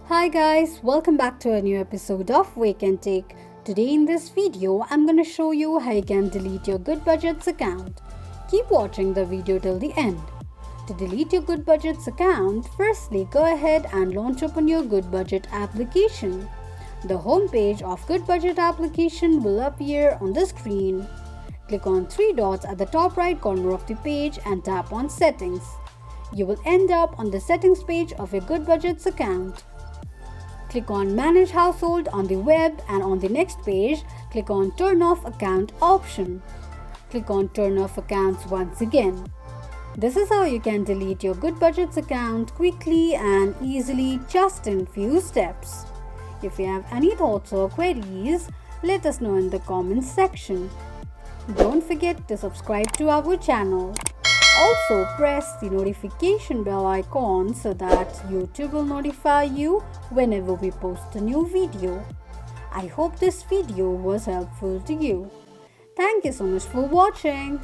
Hi guys, welcome back to a new episode of Wake&Tech. Today in this video, I'm going to show you how you can delete your Goodbudget account. Keep watching the video till the end. To delete your Goodbudget account, firstly go ahead and launch open your Goodbudget application. The home page of Goodbudget application will appear on the screen. Click on three dots at the top right corner of the page and tap on Settings. You will end up on the settings page of your Goodbudget account. Click on Manage Household on the web and on the next page, click on Turn Off Account option. Click on Turn Off Accounts once again. This is how you can delete your Goodbudget account quickly and easily just in few steps. If you have any thoughts or queries, let us know in the comments section. Don't forget to subscribe to our channel. Also press the notification bell icon so that YouTube will notify you whenever we post a new video. I hope this video was helpful to you. Thank you so much for watching.